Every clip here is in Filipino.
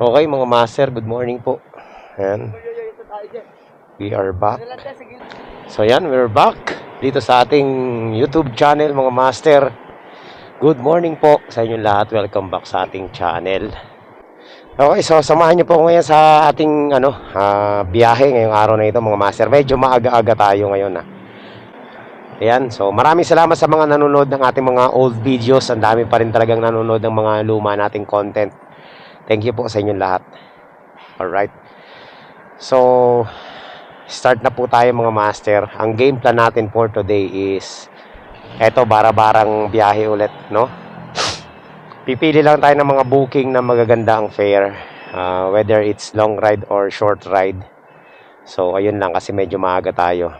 Okay mga master, good morning po. Ayan, we are back. So yan, we're back dito sa ating YouTube channel mga master. Good morning po sa inyo lahat. Welcome back sa ating channel. Okay, so samahan niyo po ngayon sa ating biyahe ngayong araw na ito mga master. Medyo maaga-aga tayo ngayon . Ayan, so maraming salamat sa mga nanonood ng ating mga old videos. Ang dami pa rin talagang nanonood ng mga luma nating content. Thank you po sa inyo lahat. Alright. So, start na po tayo mga master. Ang game plan natin for today is eto, bara-barang biyahe ulit, no? Pipili lang tayo ng mga booking na magaganda ang fare, whether it's long ride or short ride. So, ayun lang kasi medyo maaga tayo.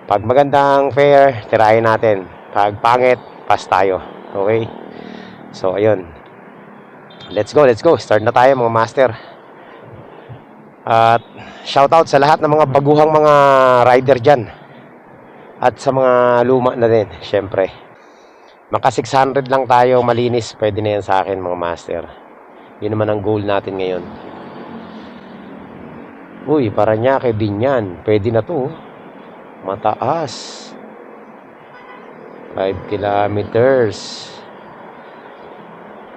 Pag magandang fare, tirahin natin. Pag pangit, pass tayo. Okay? So, ayun. Let's go. Start na tayo mga master. At shoutout sa lahat ng mga baguhang mga rider dyan. At sa mga luma na din, syempre. Maka 600 lang tayo, malinis. Pwede na yan sa akin mga master. Yun naman ang goal natin ngayon. Uy, Parañaque, Binyan. Pwede na to. Mataas. 5 kilometers.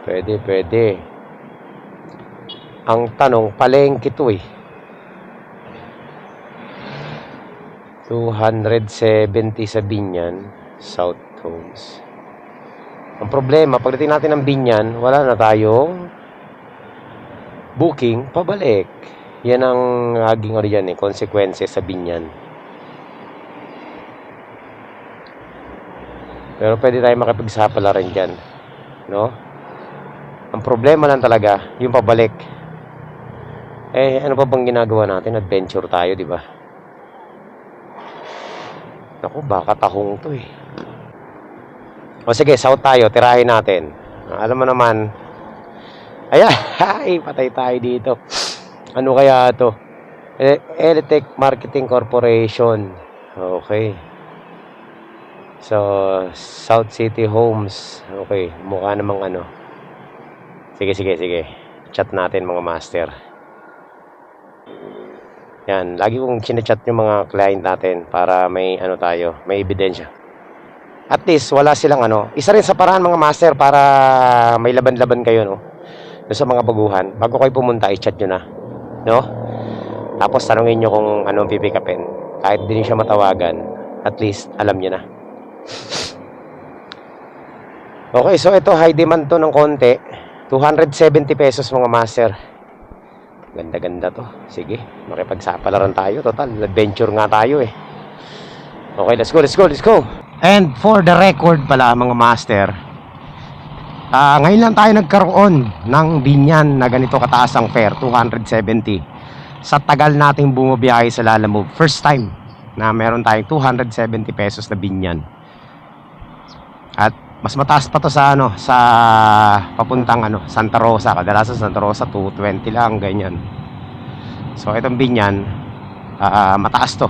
Pwede. Ang tanong, palengke to eh. 270 sa Binyan, South Homes. Ang problema, pagdating natin ng Binyan, wala na tayong booking pabalik. Yan ang naging consequences sa Binyan. Pero pwede tayo makipagsapalaran dyan, no? Ang problema lang talaga, yung pabalik. Ano pa bang ginagawa natin? Adventure tayo, di ba? Naku, baka tahong to eh. O sige, south tayo, tirahin natin. Alam mo naman, ay, patay tayo dito. Ano kaya to? Elitech Marketing Corporation. Okay. So, South City Homes. Okay, mukha namang Sige. Chat natin mga master. Yan, lagi kong chinachat yung mga client natin para may tayo, may ebidensya. At least wala silang Isa rin sa paraan mga master para may laban-laban kayo, no? Doon sa mga baguhan, bago kayo pumunta, i-chat nyo na, no? Tapos tanungin nyo kung anong pipikapin. Kahit din siya matawagan, at least alam nyo na. Okay, so ito high demand to ng konti. 270 pesos mga master. Ganda to. Sige, makipagsapalaran tayo. Total, adventure nga tayo eh. Okay, let's go. And for the record pala mga master, ngayon lang tayo nagkaroon ng Binyan na ganito kataas ang fare, 270. Sa tagal nating bumabiyahe sa Lalamove, first time na meron tayong 270 pesos na Binyan. At mas mataas pa to sa sa papuntang Santa Rosa. Kadalasan Santa Rosa 220 lang, ganyan. So itong Binyan, mataas to.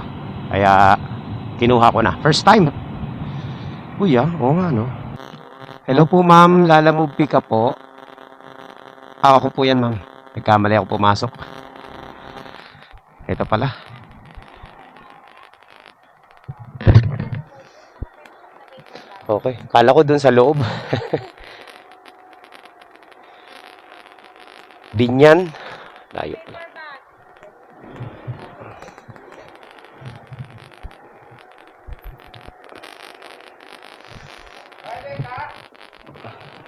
Kaya kinuha ko na. First time. Uy, oo nga no. Hello po ma'am, Lalamove pick up po. Ako po yan ma'am. Nagkamali ako pumasok. Ito pala. Okay, kala ko dun sa loob. Binyan. Layo pala.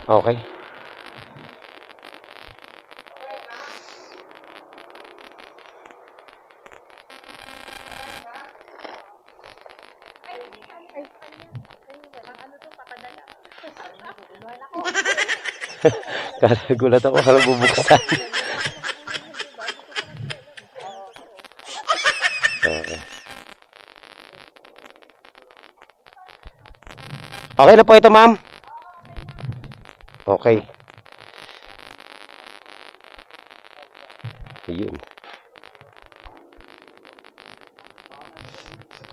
Okay. Gulat ako kung bubuksan. Okay na po ito ma'am. Okay. Ayun.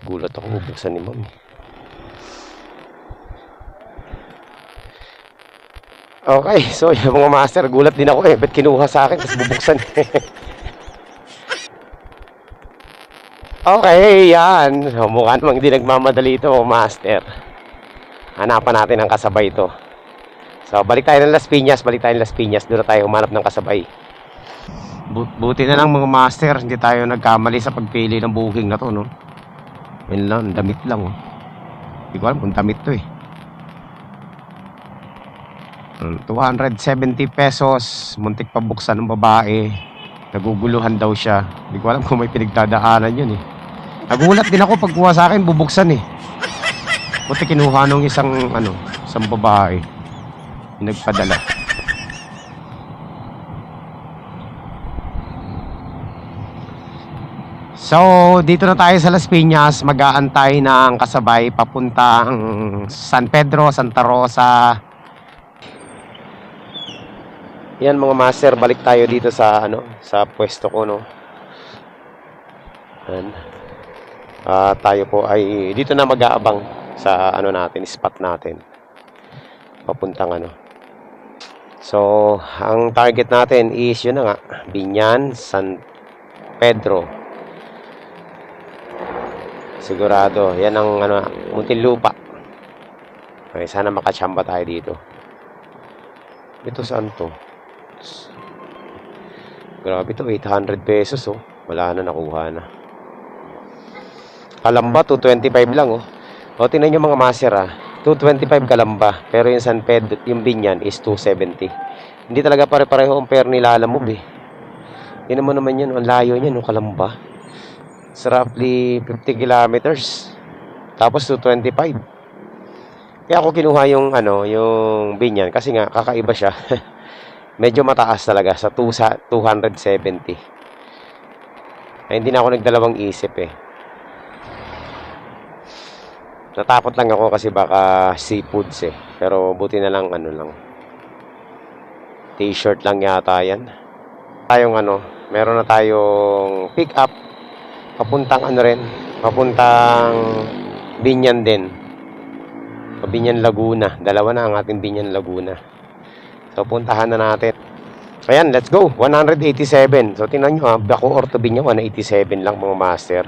Gulat ako bubuksan ni ma'am. Okay, so yung mga master, gulat din ako eh. Ba't kinuha sa akin, tapos bubuksan. Okay, yan. Mukha namang hindi nagmamadali ito, mga master. Hanapan natin ang kasabay ito. So, balik tayo ng Las Piñas, balik tayo ng Las Piñas. Doon na tayo humanap ng kasabay. Buti na lang mga master, hindi tayo nagkamali sa pagpili ng booking na to, no? Yun lang, damit lang, oh. Hindi ko alam kung damit to, eh. 270 pesos, muntik pa buksan ng babae. Naguguluhan daw siya. Hindi ko alam kung may pinagdadaanan yun, eh. Nagulat din ako pagkuha sa akin, bubuksan, eh. Buti kinuha nung isang babae. Nagpadala. So, dito na tayo sa Las Piñas, mag-aantay ng kasabay papuntang San Pedro, Santa Rosa. Yan mga master, balik tayo dito sa sa pwesto ko, no. Yan. Tayo po ay dito na mag-aabang sa natin, spot natin. Papuntang So, ang target natin is yun na nga, Biñan, San Pedro. Sigurado, yan ang Muntinlupa. Okay, sana makachamba tayo dito. Ito saan to? Grabe to, 800 pesos, oh. Wala na, nakuha na. Kalamba, 225 lang, oh. O, tingnan nyo mga master, 225 Kalamba. Pero yung San Pedro, yung Biñan is 270. Hindi talaga pare-pareho ang pair ni Lalamove, eh. Yun naman yun, ang layo niya, no, Kalamba. It's roughly 50 kilometers. Tapos 225. Kaya ako kinuha yung Biñan kasi nga kakaiba siya. Medyo mataas talaga sa 270. Ay, hindi na ako nagdalawang isip, eh. Natakot lang ako kasi baka seafoods, eh. Pero buti na lang T-shirt lang yata yan. Meron na tayong pick up papuntang papuntang Biñan din. Biñan Laguna. Dalawa na ang ating Biñan Laguna. So puntahan na natin. Ayan, let's go. 187. So tingnan nyo, Baco Orto Biñan 187 lang mga master.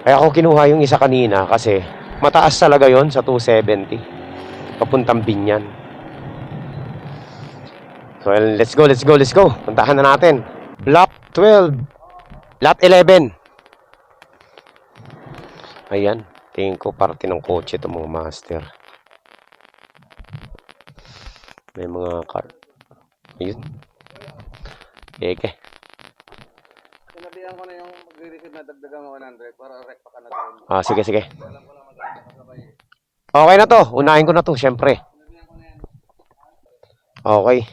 Kaya ako kinuha yung isa kanina kasi mataas talaga yon sa 270 papuntang Biñan. So let's go. Puntahan na natin. Lot 12. Lot 11. Ayan, tingin ko parte ng kotse ito mga master. May mga car. Ayun. Eke. Sinabihan ko na yung magre-receive na dagdagang 100 para rekta ka na doon. Sige. Okay na to. Unahin ko na to, syempre. Okay.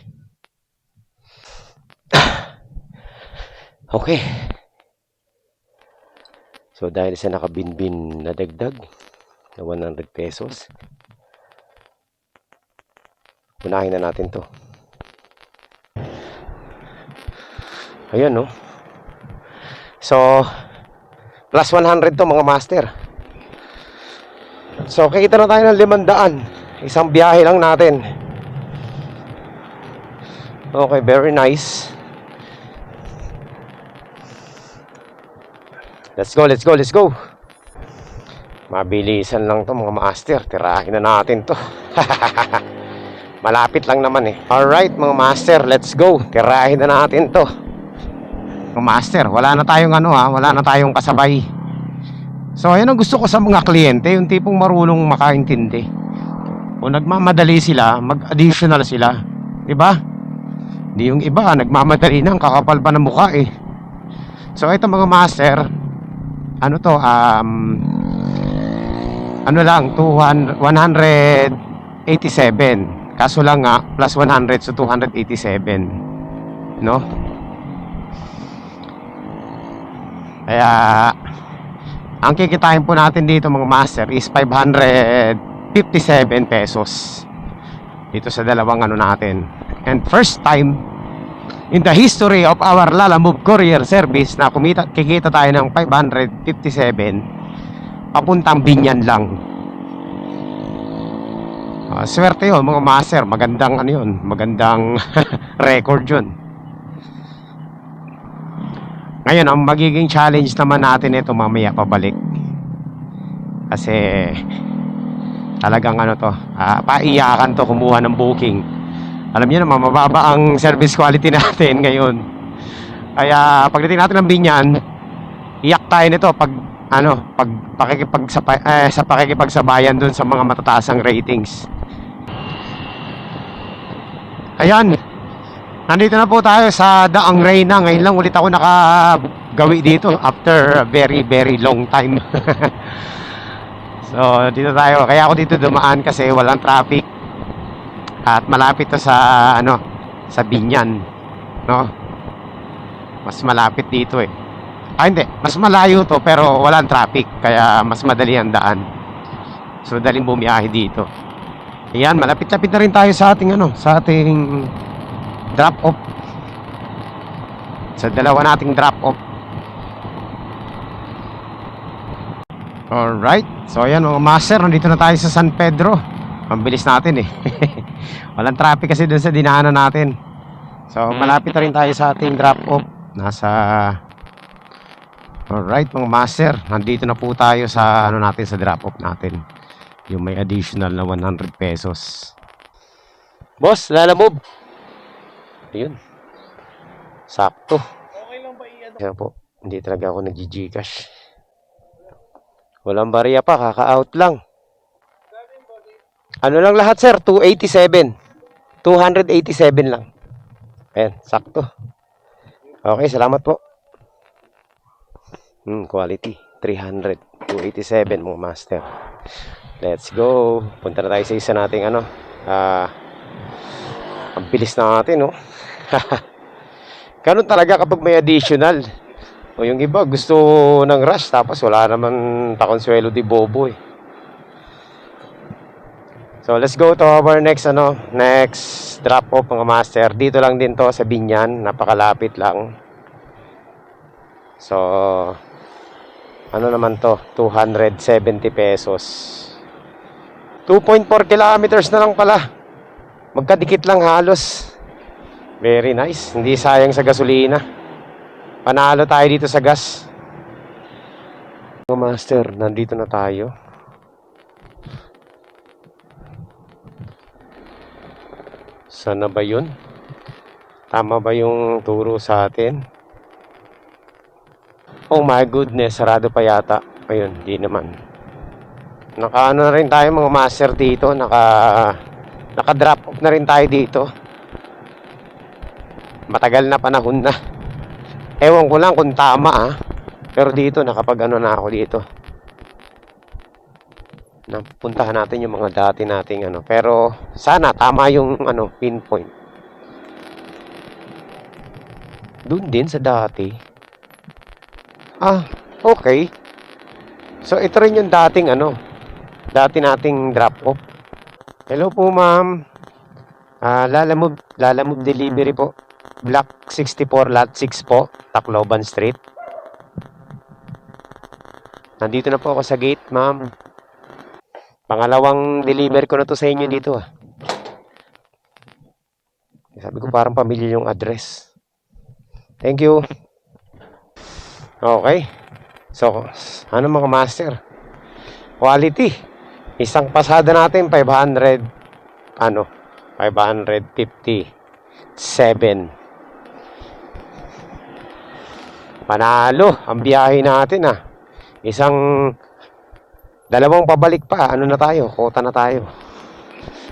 Okay. So dahil sa nakabinbin na dagdag na 100 pesos, unahin na natin to. Ayan, no. So plus 100 to mga master. So kikita na tayo ng 500. Isang biyahe lang natin. Okay, very nice. Let's go. Mabilisan lang to mga master. Tirahin na natin to. Malapit lang naman, eh. Alright mga master, let's go. Tirahin na natin to. Mga master, wala na tayong kasabay. So ayun ang gusto ko sa mga kliyente, yung tipong marunong makaintindi. Kung nagmamadali sila, mag-additional sila, 'di ba? Hindi yung iba nagmamadali nang kakapal pa ng mukha, eh. So ito mga master, 187. Kaso lang nga plus 100 so 287, no? Kaya ang kikitain po natin dito mga master is 557 pesos dito sa dalawang natin. And first time in the history of our Lalamove Courier Service na kikita tayo ng 557 papuntang Biñan lang. Swerte yun mga master, magandang ano yun, magandang record yun. Ngayon, ang magiging challenge naman natin ito mamaya pabalik. Kasi talagang ano to, paiyakan to kumuha ng booking. Alam niyo naman, mababa ang service quality natin ngayon. Kaya pagdating natin ng Binyan, iyak tayo nito pag ano, pag sa pakikipagsabayan dun sa mga matataasang ratings. Ayan, nandito na po tayo sa Daang Reyna. Ngayon lang ulit ako nakagawi dito after a very very long time. So dito tayo, kaya ako dito dumaan kasi walang traffic at malapit to sa ano, sa Binyan, no? Mas malapit dito eh. Hindi, mas malayo to pero walang traffic kaya mas madali ang daan. So daling bumiyahe dito. Ayan, malapit-lapit na rin tayo sa ating ano, sa ating drop off. Sa dalawa nating drop off. Alright, so ayan mga master, nandito na tayo sa San Pedro. Ang bilis natin eh. Walang traffic kasi dun sa dinaanan natin. So malapit na rin tayo sa ating drop off. Alright mga master, nandito na po tayo sa ano natin, sa drop off natin. Yung may additional na 100 pesos. Boss, lalamove. Ayun. Sakto. Okay lang ba i-ano? Kaya po, hindi talaga ako nag-Gcash. Walang barya pa, kaka-out lang. Ano lang lahat sir? 287. 287 lang. Ayan, sakto. Okay, salamat po. Quality. 300. 287 mga master. Let's go. Punta na tayo sa isa nating ano. Ang bilis na natin, no? Ganun talaga kapag may additional. O yung iba gusto ng rush tapos wala naman pakonsuelo di bobo eh. So let's go to our next next drop off mga master. Dito lang din to sa Binyan, napakalapit lang. So ano naman to, 270 pesos. 2.4 kilometers na lang pala. Magkadikit lang halos. Very nice. Hindi sayang sa gasolina. Panalo tayo dito sa gas. Mga master, nandito na tayo. Sana ba yun? Tama ba yung turo sa atin? Oh my goodness, sarado pa yata. Ayun, di naman. Naka-ano na rin tayo mga master dito. Naka-drop off na rin tayo dito. Matagal na panahon na. Ewan ko lang kung tama pero dito nakapag-ano na ako dito. Napuntahan natin yung mga dati nating ano. Pero sana tama yung ano, pinpoint. Doon din sa dati. Okay. So ito rin yung dating ano, dati nating drop off. Hello po ma'am. Lalamove delivery po. Block 64 lot 6 po, Tacloban Street. Nandito na po ako sa gate, ma'am. Pangalawang deliver ko na to sa inyo dito. Sabi ko parang pamilya yung address. Thank you. Okay. So, ano mga master? Quality. Isang pasada natin 557. Panalo ang biyahe natin dalawang pabalik pa, ano na tayo, kota na tayo.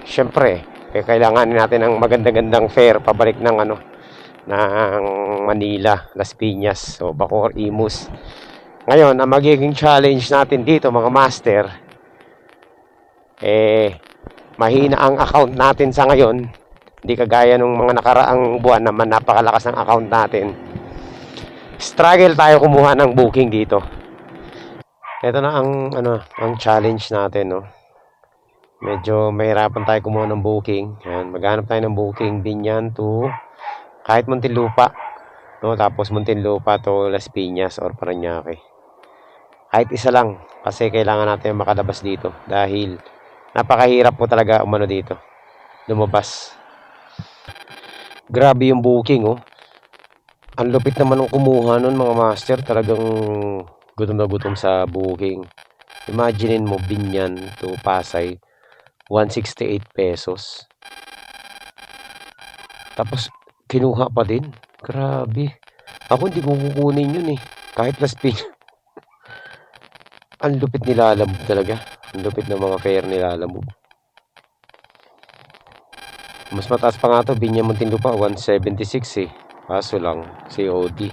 Syempre, kailangan natin ng maganda-gandang fare pabalik ng ng Manila, Las Piñas o Bacoor, Imus. Ngayon, ang magiging challenge natin dito mga master, mahina ang account natin sa ngayon. Hindi kagaya nung mga nakaraang buwan naman napakalakas ng account natin. Struggle tayo kumuha ng booking dito. Ito na ang challenge natin, no. Medyo mahirapan tayo kumuha ng booking. Ayan, maghanap tayo ng booking Binyan to kahit Muntinlupa, no, tapos Muntinlupa to Las Piñas or Parañaque. Kahit isa lang kasi kailangan natin makalabas dito dahil Napakahirap po talaga umano dito. Lumabas. Grabe yung booking, oh. Ang lupit naman ng kumuha nun, mga master. Talagang gutom na gutom sa booking. Imaginein mo, Binyan to Pasay, 168 pesos. Tapos, kinuha pa din. Grabe. Ako hindi ko kukunin yun eh. Kahit last pin. Ang lupit nilalamog talaga. Ang lupit ng mga fare nilalamog. Mas mataas pa nga to, Binyan Muntinlupa, 176 eh. Kaso lang, COD.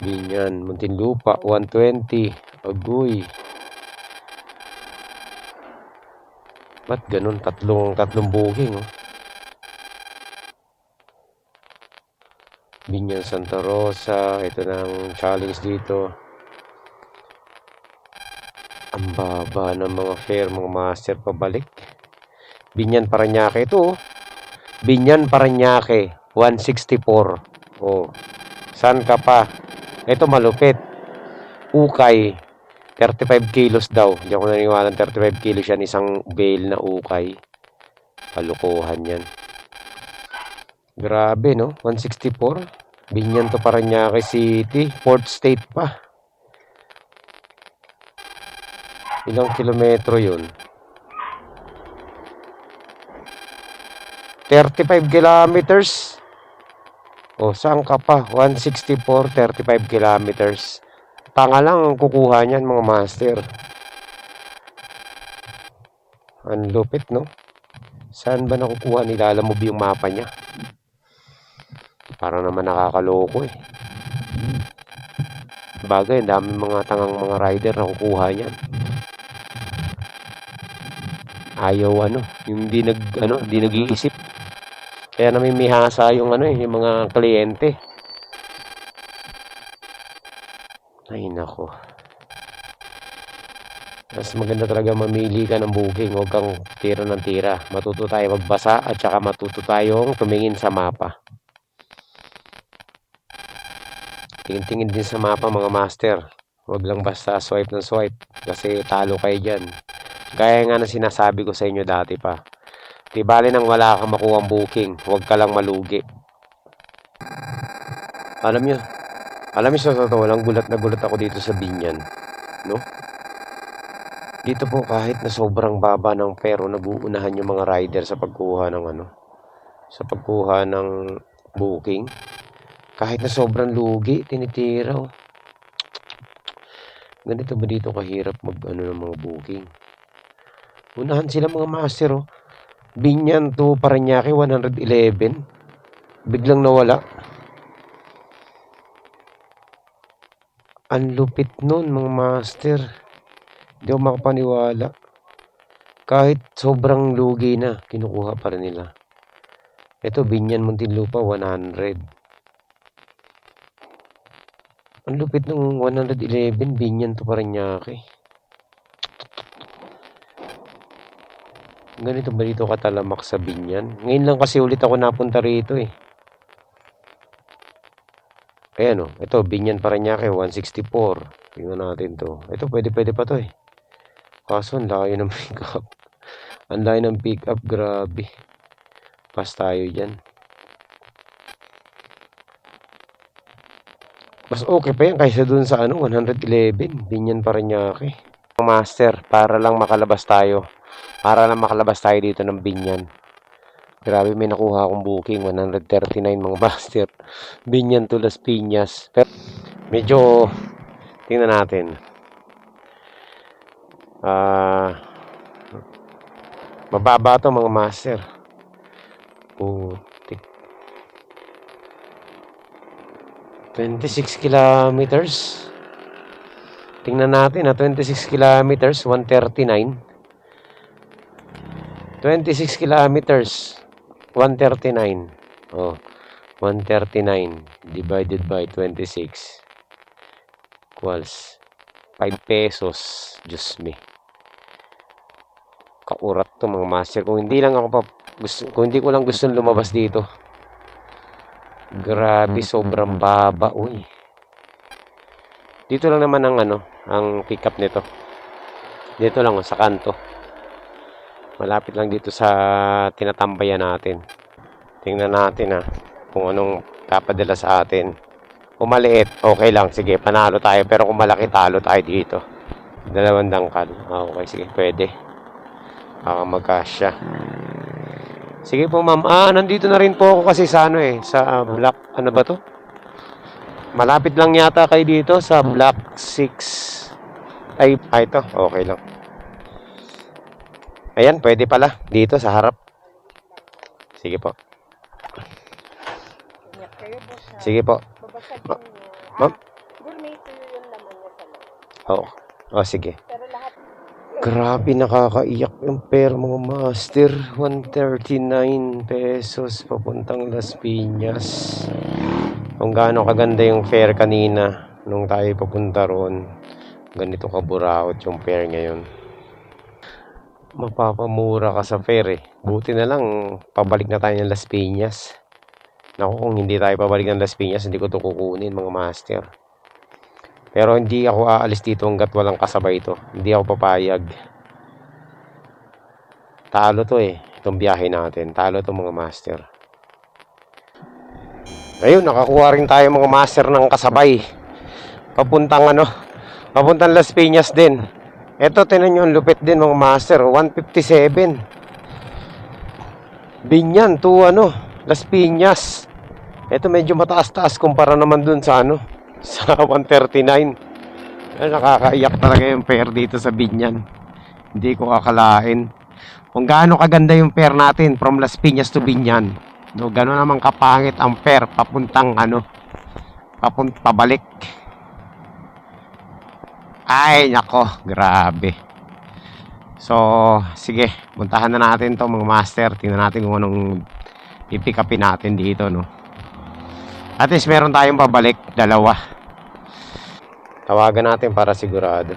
Binyan Muntinlupa, 120. Agoy. Ba't ganun? Tatlong booking, oh. Binyan Santa Rosa. Ito ng challenge dito. Ang baba ng mga fare, mga master, pabalik. Binyan Parañaque ito, oh. Binyan Parañaque, 164. Oh. Saan ka pa? Ito malupit. Ukay, 35 kilos daw. Hindi ako naniniwala 35 kilos yan. Isang bale na ukay. Kalukuhan yan. Grabe, no? 164. Binyan to Parañaque City. Port State pa. Ilang kilometro yun? 35 kilometers. O, saan ka pa? 164, 35 kilometers. Tanga lang ang kukuha niyan, mga master. Ang lupit, no? Saan ba nakukuha? Nilalamove yung mapa niya. Parang naman nakakaloko eh. Bagay, dami mga tangang mga rider na kukuha niyan. Ayaw yung hindi nag-iisip. Kaya namimihasa yung yung mga kliyente. Ay nako. Mas maganda talaga mamili ka ng booking. Huwag kang tira ng tira. Matuto tayo magbasa at saka matuto tayong tumingin sa mapa. Tingin-tingin din sa mapa, mga master. Huwag lang basta swipe ng swipe. Kasi talo kayo dyan. Kaya nga na sinasabi ko sa inyo dati pa. Di bali nang wala kang makuha ang booking. Huwag ka lang malugi. Alam nyo sa totoo lang, gulat na gulat ako dito sa Binyan. No? Dito po kahit na sobrang baba ng pero nag-uunahan yung mga rider sa pagkuha ng sa pagkuha ng booking. Kahit na sobrang lugi, tinitira. Oh. Ganito ba dito kahirap ng mga booking? Unahan sila, mga master, oh. Binyan to Parañaque, 111. Biglang nawala. Ang lupit nun, mga master. Hindi ako makapaniwala. Kahit sobrang lugi na, kinukuha pa rin nila. Ito, Binyan Muntinlupa, 100. Ang lupit ng 111, Binyan to Parañaque. Ganito ba dito katalamak sa Binyan? Ngayon lang kasi ulit ako napunta rito eh. Ayan, oh. Ito, Binyan Parañaque, 164. Tingnan natin to. Ito, pwede pa to eh. Kaso, ang layo ng pick up. Ang layo ng pick up, grabe. Pas tayo dyan. Mas okay pa yan kaysa dun sa 111. Binyan Parañaque. Master, para lang makalabas tayo. Para lang makalabas tayo dito ng Binyan. Grabe, may nakuha akong booking. 139, mga master. Binyan to Las Piñas. Pero, medyo, tingnan natin. Mababa to, mga master. Putik. 26 kilometers. Tingnan natin, 26 kilometers, 139. 26 kilometers, 139. Oh, 139 divided by 26 equals 5 pesos. Diyos me. Kaurat to, mga master. Kung hindi ko lang gusto lumabas dito. Grabe, sobrang baba, uy. Dito lang naman ang pick up nito. Dito lang sa kanto. Malapit lang dito sa tinatambayan natin. Tingnan natin kung anong papadala sa atin. Kung maliit, okay lang. Sige, panalo tayo. Pero kung malaki, talo tayo dito. 2 dangkal. Okay, sige, pwede. Baka magkasya. Sige po, ma'am. Nandito na rin po ako kasi sa sa block, ano ba to? Malapit lang yata kayo dito sa block 6. Ay, ito. Okay lang. Ayan, pwede pala. Dito sa harap. Sige po. Sige po. Ma'am? Oh, sige. Grabe, nakakaiyak yung pera mga master. 139 pesos papuntang Las Piñas. Kung gaano kaganda yung fare kanina nung tayo papunta roon. Ganito kaburaot yung fare ngayon. Mapapamura ka sa fare Buti na lang pabalik na tayo ng Las Piñas. Naku, kung hindi tayo pabalik ng Las Piñas, hindi ko to kukunin mga master. Pero hindi ako aalis dito hanggat walang kasabay ito. Hindi ako papayag. Talo to itong biyahe natin. Talo to mga master. Ayun, nakakuha rin tayo mga master ng kasabay. Papuntang Las Piñas din. Ito, tinan nyo, ang lupit din mga master. 157. Binyan to Las Piñas. Ito medyo mataas-taas kumpara naman dun sa sa 139. Nakakaiyak talaga yung fare dito sa Binyan. Hindi ko akalain kung gaano kaganda yung fare natin from Las Piñas to Binyan. No, gano'n naman kapangit ang fare papuntang pabalik. Ay, nako, grabe. So, sige, puntahan na natin to mga master. Tingnan natin kung anong i-pick upin natin dito, no. At least meron tayong pabalik, 2. Tawagan natin para sigurado.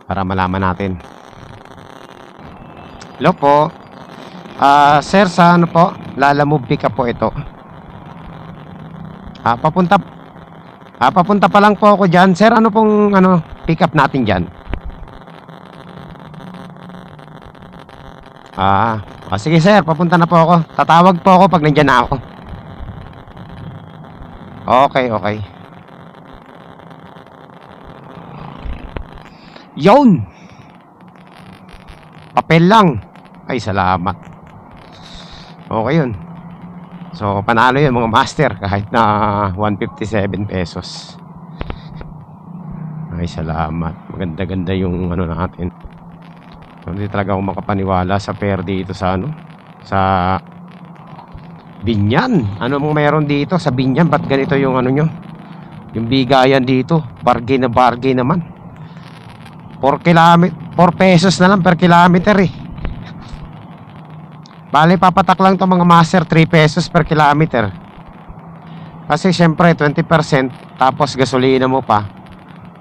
Para malaman natin. Hello po. Sir, sa po? Lalamove pick up po ito. Papunta pa lang po ako dyan. Sir, ano pong pick up natin dyan? Sige sir, papunta na po ako. Tatawag po ako pag nandyan na ako. Okay. Yun! Papel lang. Ay, salamat. Okay yun. So, panalo yun mga master. Kahit na 157 pesos. Ay, salamat. Maganda-ganda yung natin. Hindi talaga ako makapaniwala sa fare dito sa sa Binyan. Ano mong meron dito sa Binyan? Ba't ganito yung nyo? Yung bigayan dito. Bargain na bargain naman. 4 pesos na lang per kilometer Bale, papatak lang to mga master, 3 pesos per kilometer. Kasi syempre 20% tapos gasolina mo pa.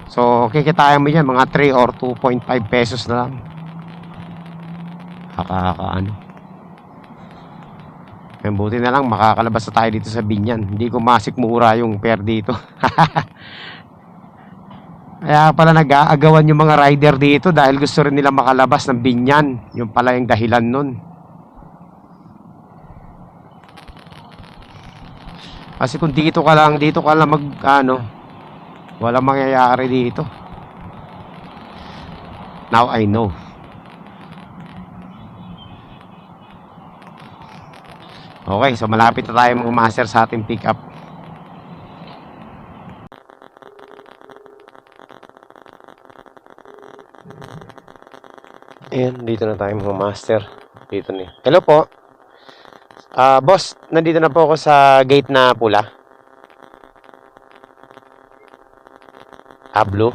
So kikitain mo yan mga 3 or 2.5 pesos na lang. Buti na lang makakalabas na tayo dito sa Binyan. Hindi ko masikmura yung fare dito. Kaya pala nag-aagawan yung mga rider dito dahil gusto rin nila makalabas ng Binyan. Yung pala yung dahilan nun. Kasi kung dito ka lang walang mangyayari dito. Now I know. Okay, so malapit na tayo mga master sa ating pick up. Ayan, dito na tayo mga master. Dito na. Hello po. Boss, nandito na po ako sa gate na pula. Blue.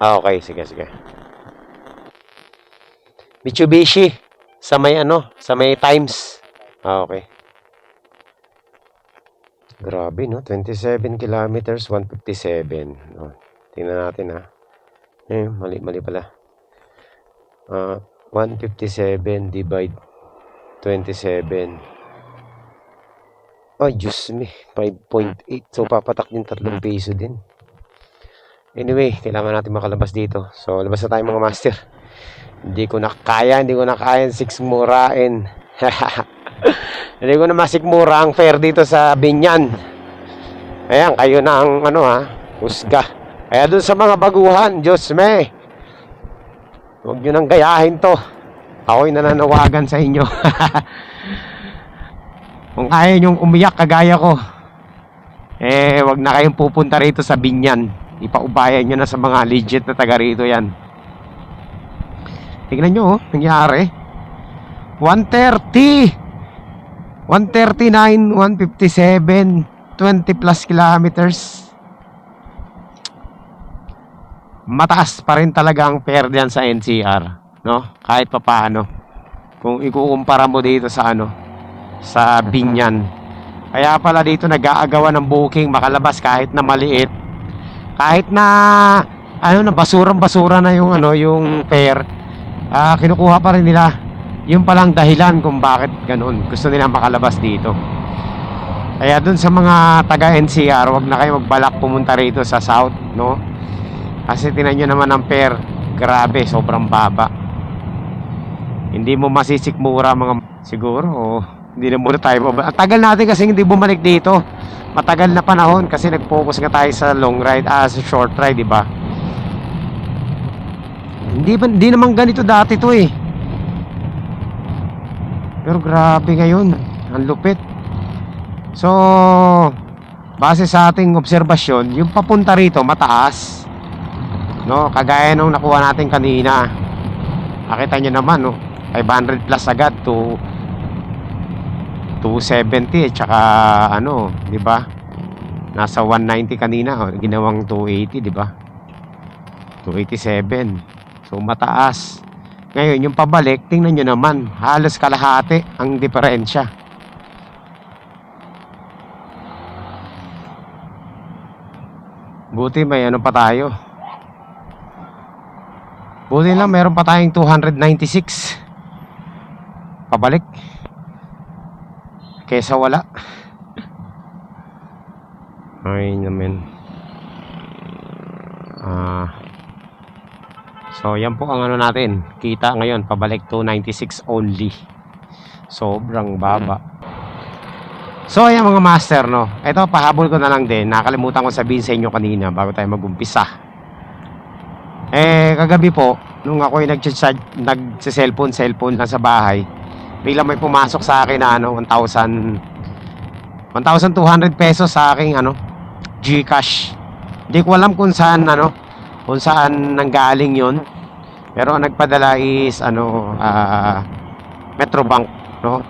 Okay, sige. Mitsubishi. Sa may Times. Okay. Grabe, no? 27 kilometers, 157. Tingnan natin, mali pala. 157 divide 27. Ay, Diyos me. 5.8. So, papatak din 3 peso din. Anyway, kailangan natin makalabas dito. So, labas na tayo mga master. Hindi ko na kaya sikmurain. Hindi ko na masikmura ang fare dito sa Binyan. Ayan, kayo na ang husga. Kaya dun sa mga baguhan, Diyos me, huwag nyo nang gayahin to. Ako'y nananawagan sa inyo. Kung ayaw nyong umiyak kagaya ko, wag na kayong pupunta rito sa Binyan. Ipaubayan nyo na sa mga legit na taga rito yan. Tingnan nyo, nangyari. 130, 139, 157, 20 plus kilometers. Mataas pa rin talaga ang fare diyan sa NCR, no? Kahit papaano. Kung ikukumpara mo dito sa sa Binyan. Kaya pala dito nag-aagawan ng booking makalabas kahit na maliit. Kahit na na basurang-basura na yung yung fare. Kinukuha pa rin nila. Yung palang dahilan kung bakit ganun. Gusto nila makalabas dito. Kaya dun sa mga taga NCR, wag na kayo magbalak pumunta rito sa South, no? Kasi tinan nyo naman ang fare. Grabe, sobrang baba. Hindi mo masisikmura mga siguro. Hindi na muna tayo ang tagal natin kasi hindi bumalik dito. Matagal na panahon kasi nag-focus nga tayo sa long ride, sa short ride, di ba? Hindi naman ganito dati to eh. Pero grabe ngayon, ang lupit. So, base sa ating obserbasyon, yung papunta rito mataas. No, kagaya nung nakuha natin kanina. Nakita nyo naman, no? 500 plus agad to 270 tsaka di ba? Nasa 190 kanina, ginawang 280, di ba? 287. So mataas. Ngayon yung pabalik, tingnan nyo naman, halos kalahati ang diferensya. Buti may pa tayo. Buti lang meron pa tayong 296 pabalik kesa wala. Ay naman. So yan po ang natin. Kita ngayon pabalik 296 only. Sobrang baba. So ayan mga master, no. Ito pahabol ko na lang din. Nakalimutan ko sabihin sa inyo kanina bago tayo mag-umpisa. Kagabi po nung ako'y nagse-cellphone lang sa bahay, biglang may pumasok sa akin na 1,200 pesos sa aking GCash. Hindi ko alam kung saan nanggaling yon. Pero ang nagpadala is Metrobank, no.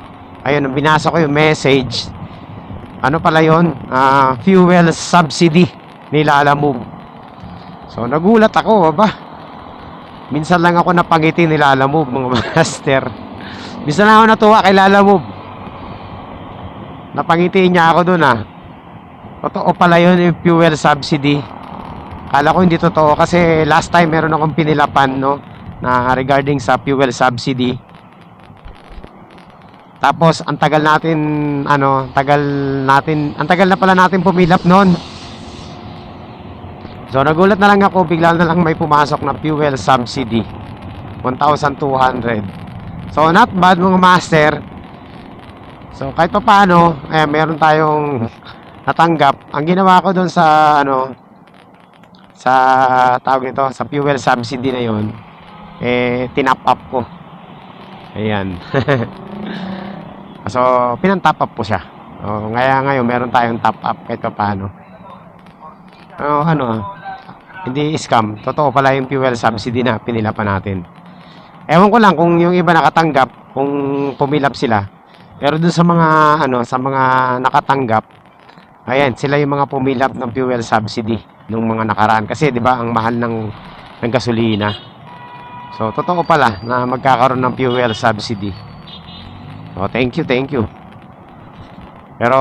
Ayun, binasa ko yung message. Pala yon? Fuel subsidy ni Lalamove. So nagulat ako, minsan lang ako napangiti ni Lalamove, mga master. Minsan lang ako natuwa kay Lalamove. Napangiti niya ako dun Totoo pala yun yung fuel subsidy. Kala ko hindi totoo kasi last time meron akong pinilapan, no, na regarding sa fuel subsidy. Tapos ang tagal na pala natin pumilap noon. So nagulat na lang ako, bigla na lang may pumasok na fuel subsidy 1,200. So not bad mga master. So kahit pa paano, meron tayong natanggap. Ang ginawa ko doon sa sa tawag nito, sa fuel subsidy na yon, tinap up ko. Ayan. So pinantap up po siya. Ngayon meron tayong top up kahit pa paano. Hindi scam. Totoo pala yung fuel subsidy na pinilapan natin. Ewan ko lang kung yung iba nakatanggap, kung pumilap sila. Pero dun sa mga nakatanggap, ayan, sila yung mga pumilap ng fuel subsidy nung mga nakaraan. Kasi 'di ba, ang mahal ng gasolina. So totoo pala na magkakaroon ng fuel subsidy. Thank you. Pero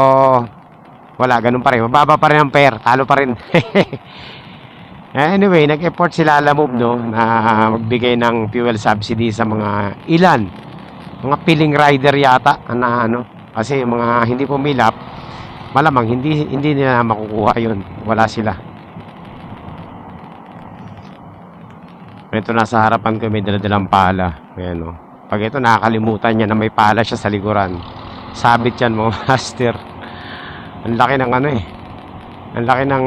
wala, ganun pa rin. Mababa pa rin ang fare. Talo pa rin. Anyway, nag-effort sila Lalamove, no, na magbigay ng fuel subsidy sa mga mga piling rider yata na kasi yung mga hindi pumilap, malamang hindi nila makukuha yun. Wala sila. Ito nasa harapan ko may daladalang pala. Ayan o. Pag ito nakakalimutan niya na may pala siya sa likuran. Sabit yan mga master. Ang laki ng ano eh. Ang laki ng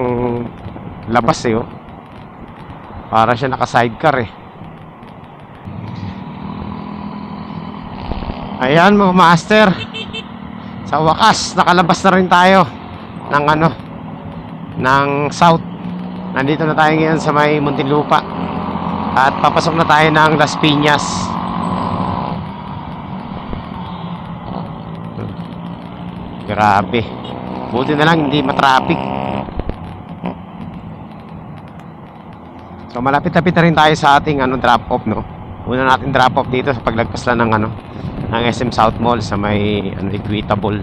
labas eh oh. Para siya naka-sidecar eh. Ayan mga master. Sa wakas, nakalabas na rin tayo ng ano, ng south. Nandito na tayo ngayon sa may Muntinlupa. At papasok na tayo ng Las Piñas. Grabe. Buti na lang hindi matraffic. So malapit-lapit na rin tayo sa ating ano, drop off no. Una natin drop off dito sa paglagpas lang ng ano, ng SM South Mall sa may ano, Equitable.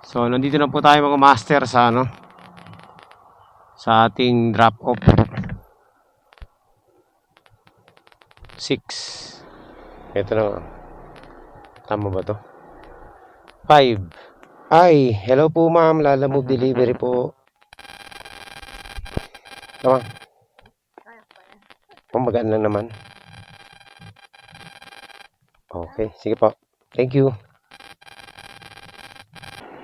So nandito na po tayo mga master sa ano, sa ating drop off 6. Ito na nga. Tama ba to? 5. Ay, hello po ma'am, Lala Move Delivery po. Tama. Magaan lang naman. Okay, sige po. Thank you.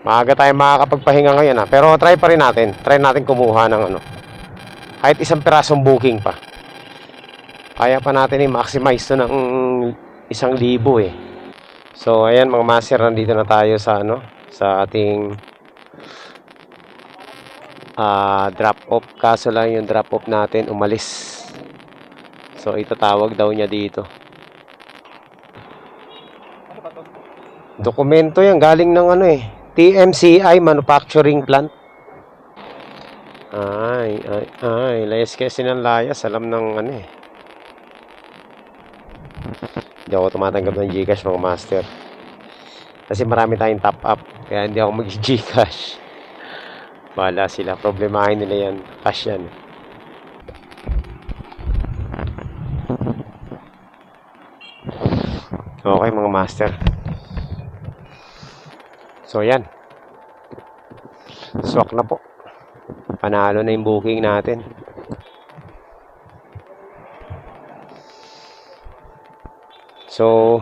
Maaga tayo makakapagpahinga ngayon ha. Pero try pa rin natin. Try natin kumuha ng ano. Kahit isang pirasong booking pa. Kaya pa natin i-maximize to ng 1,000 eh. So ayan mga master, nandito na tayo sa ano, sa ating drop off. Kaso lang yung drop off natin umalis. So itatawag daw niya dito. Dokumento yan, galing ng ano eh, TMCI Manufacturing Plant. Layas kasi ng layas, alam ng ano eh. Hindi ako tumatanggap ng Gcash mga master. Kasi marami tayong top up, kaya hindi ako mag-Gcash. Bahala sila, problemahin nila yan, cash yan. Okay mga master. So yan. Swak na po. Panalo na yung booking natin. So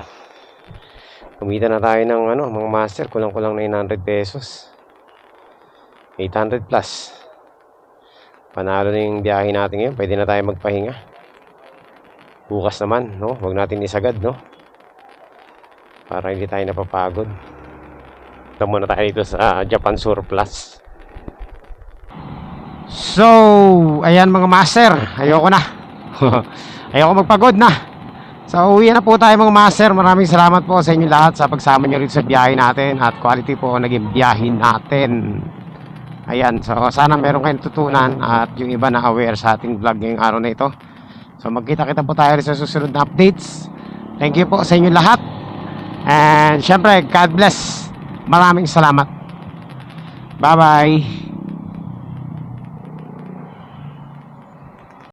kumita na tayo ng ano mga master, kulang-kulang na 900 pesos. 800 plus. Panalo na yung biyahe natin ngayon. Pwede na tayo magpahinga. Bukas naman, no? Huwag natin isagad, no? Para hindi tayo napapagod. Ito muna tayo dito sa Japan Surplus. So, ayan mga master. Ayoko na. Ayoko magpagod na. So, uwi na po tayo mga master. Maraming salamat po sa inyo lahat sa pagsama nyo rito sa biyahe natin. At quality po naging biyahe natin. Ayan, so sana meron kayong tutunan. At yung iba na aware sa ating vlog ngayong araw na ito. So, magkita-kita po tayo sa susunod na updates. Thank you po sa inyo lahat. And syempre, God bless. Maraming salamat. Bye-bye.